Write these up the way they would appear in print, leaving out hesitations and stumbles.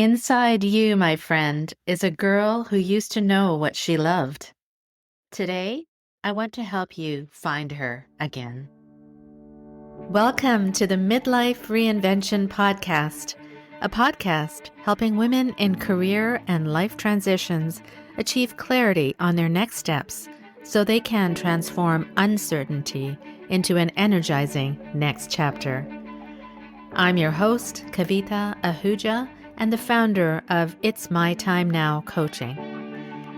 Inside you, my friend, is a girl who used to know what she loved. Today, I want to help you find her again. Welcome to the Midlife Reinvention Podcast, a podcast helping women in career and life transitions achieve clarity on their next steps so they can transform uncertainty into an energizing next chapter. I'm your host, Kavita, and the founder of It's My Time Now Coaching.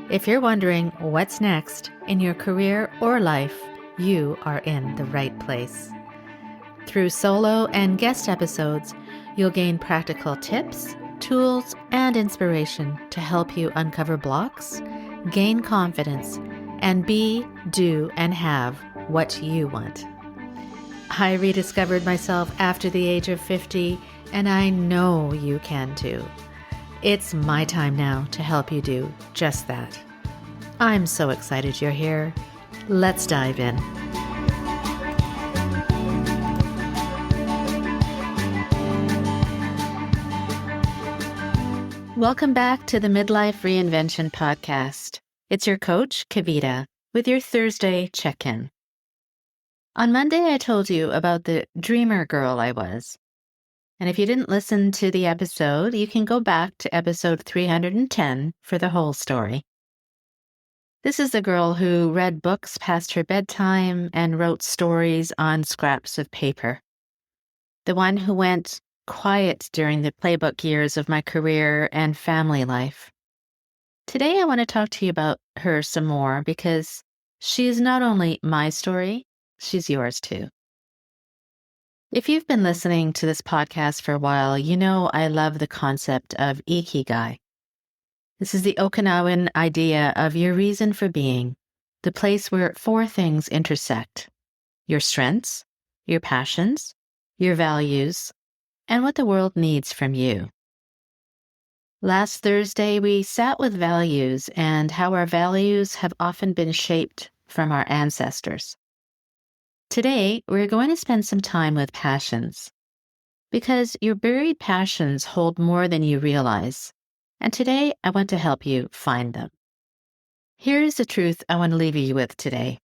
If you're wondering what's next in your career or life, you are in the right place. Through solo and guest episodes, you'll gain practical tips, tools, and inspiration to help you uncover blocks, gain confidence, and be, do, and have what you want. I rediscovered myself after the age of 50, and I know you can too. It's my time now to help you do just that. I'm so excited you're here. Let's dive in. Welcome back to the Midlife Reinvention Podcast. It's your coach, Kavita, with your Thursday check-in. On Monday, I told you about the dreamer girl I was. And if you didn't listen to the episode, you can go back to episode 310 for the whole story. This is the girl who read books past her bedtime and wrote stories on scraps of paper. The one who went quiet during the playbook years of my career and family life. Today, I want to talk to you about her some more because she is not only my story, she's yours too. If you've been listening to this podcast for a while, you know I love the concept of Ikigai. This is the Okinawan idea of your reason for being, the place where four things intersect: your strengths, your passions, your values, and what the world needs from you. Last Thursday, we sat with values and how our values have often been shaped from our ancestors. Today, we're going to spend some time with passions, because your buried passions hold more than you realize, and today I want to help you find them. Here's the truth I want to leave you with today.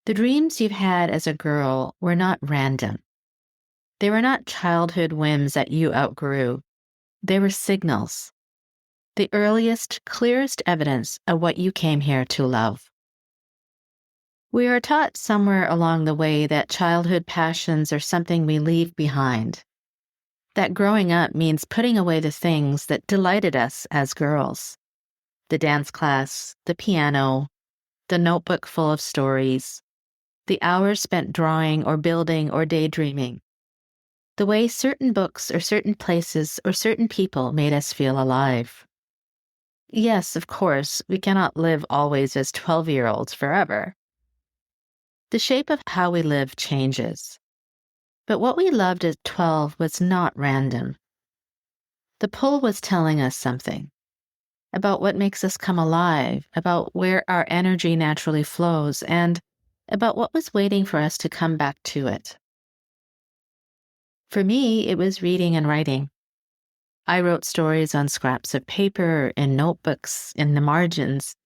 The dreams you've had as a girl were not random. They were not childhood whims that you outgrew. They were signals, the earliest, clearest evidence of what you came here to love. We are taught somewhere along the way that childhood passions are something we leave behind, that growing up means putting away the things that delighted us as girls: the dance class, the piano, the notebook full of stories, the hours spent drawing or building or daydreaming, the way certain books or certain places or certain people made us feel alive. Yes, of course, we cannot live always as 12-year-olds forever. The shape of how we live changes. But what we loved at 12 was not random. The pull was telling us something about what makes us come alive, about where our energy naturally flows, and about what was waiting for us to come back to it. For me, it was reading and writing. I wrote stories on scraps of paper, in notebooks, in the margins.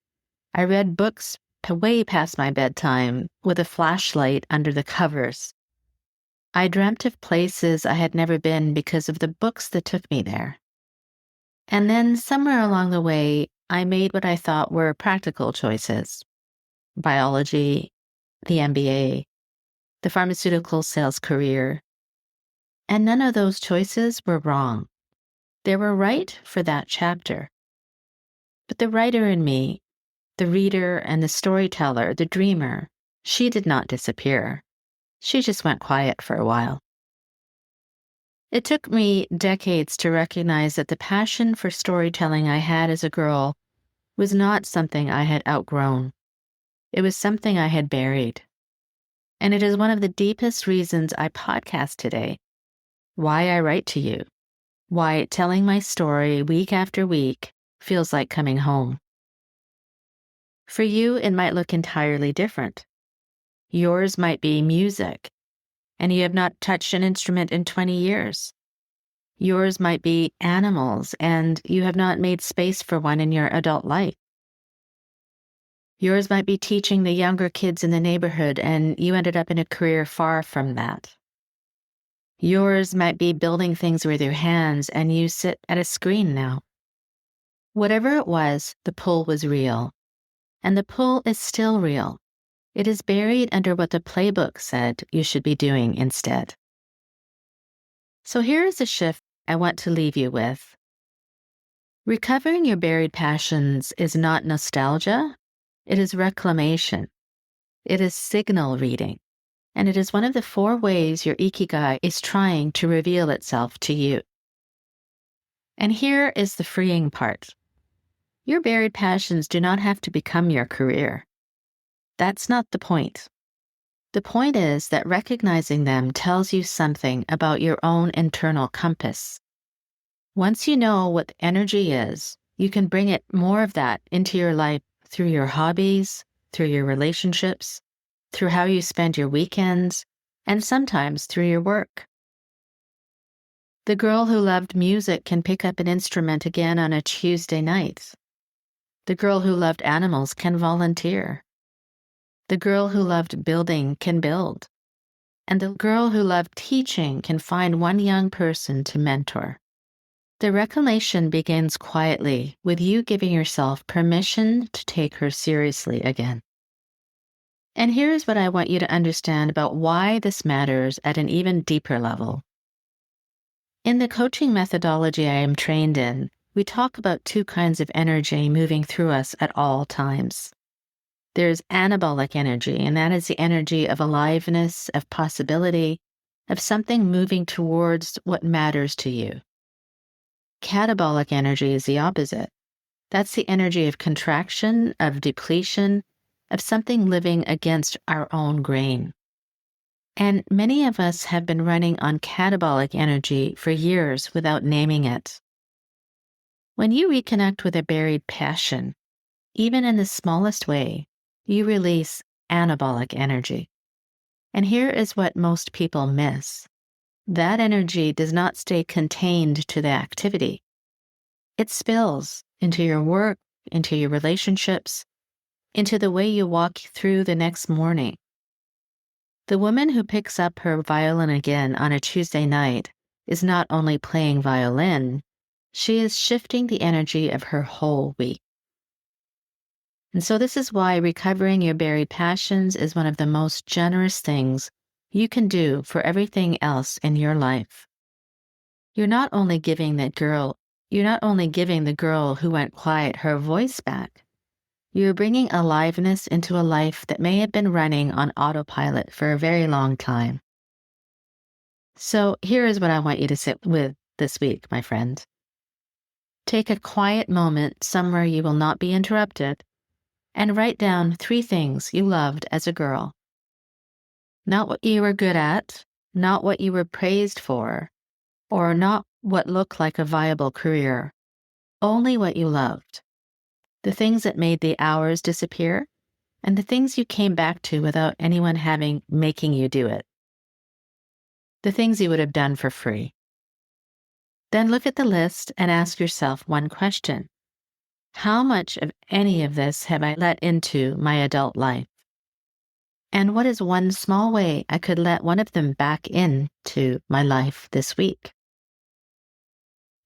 I read books way past my bedtime with a flashlight under the covers. I dreamt of places I had never been because of the books that took me there. And then somewhere along the way, I made what I thought were practical choices: biology, the MBA, the pharmaceutical sales career. And none of those choices were wrong. They were right for that chapter. But the writer in me, the reader and the storyteller, the dreamer, she did not disappear. She just went quiet for a while. It took me decades to recognize that the passion for storytelling I had as a girl was not something I had outgrown. It was something I had buried. And it is one of the deepest reasons I podcast today, why I write to you, why telling my story week after week feels like coming home. For you, it might look entirely different. Yours might be music, and you have not touched an instrument in 20 years. Yours might be animals, and you have not made space for one in your adult life. Yours might be teaching the younger kids in the neighborhood, and you ended up in a career far from that. Yours might be building things with your hands, and you sit at a screen now. Whatever it was, the pull was real. And the pull is still real. It is buried under what the playbook said you should be doing instead. So here is a shift I want to leave you with. Recovering your buried passions is not nostalgia, it is reclamation. It is signal reading, and it is one of the 4 ways your Ikigai is trying to reveal itself to you. And here is the freeing part. Your buried passions do not have to become your career. That's not the point. The point is that recognizing them tells you something about your own internal compass. Once you know what energy is, you can bring it more of that into your life through your hobbies, through your relationships, through how you spend your weekends, and sometimes through your work. The girl who loved music can pick up an instrument again on a Tuesday night. The girl who loved animals can volunteer. The girl who loved building can build. And the girl who loved teaching can find one young person to mentor. The reclamation begins quietly with you giving yourself permission to take her seriously again. And here's what I want you to understand about why this matters at an even deeper level. In the coaching methodology I am trained in, we talk about 2 kinds of energy moving through us at all times. There's anabolic energy, and that is the energy of aliveness, of possibility, of something moving towards what matters to you. Catabolic energy is the opposite. That's the energy of contraction, of depletion, of something living against our own grain. And many of us have been running on catabolic energy for years without naming it. When you reconnect with a buried passion, even in the smallest way, you release anabolic energy. And here is what most people miss. That energy does not stay contained to the activity. It spills into your work, into your relationships, into the way you walk through the next morning. The woman who picks up her violin again on a Tuesday night is not only playing violin, she is shifting the energy of her whole week. And so this is why recovering your buried passions is one of the most generous things you can do for everything else in your life. You're not only giving the girl who went quiet her voice back. You're bringing aliveness into a life that may have been running on autopilot for a very long time. So here is what I want you to sit with this week, my friend. Take a quiet moment somewhere you will not be interrupted and write down 3 things you loved as a girl. Not what you were good at, not what you were praised for, or not what looked like a viable career. Only what you loved. The things that made the hours disappear, and the things you came back to without anyone making you do it. The things you would have done for free. Then look at the list and ask yourself one question. How much of any of this have I let into my adult life? And what is one small way I could let one of them back into my life this week?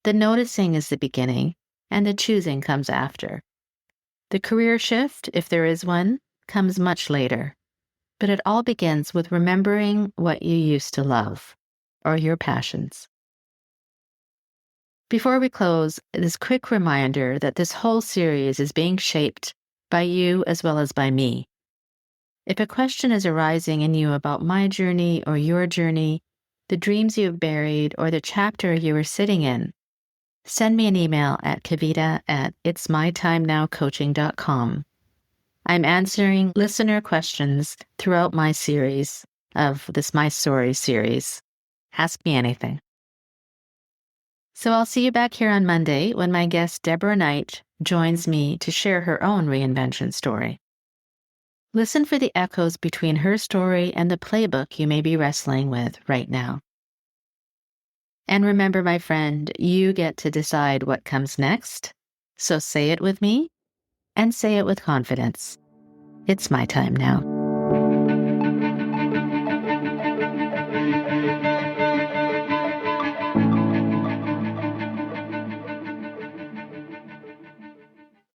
The noticing is the beginning, and the choosing comes after. The career shift, if there is one, comes much later. But it all begins with remembering what you used to love, or your passions. Before we close, this quick reminder that this whole series is being shaped by you as well as by me. If a question is arising in you about my journey or your journey, the dreams you have buried, or the chapter you are sitting in, send me an email at kavita@itsmytimenowcoaching.com. I'm answering listener questions throughout my series of this My Story series. Ask me anything. So I'll see you back here on Monday when my guest Deborah Knight joins me to share her own reinvention story. Listen for the echoes between her story and the playbook you may be wrestling with right now. And remember, my friend, you get to decide what comes next. So say it with me and say it with confidence. It's my time now.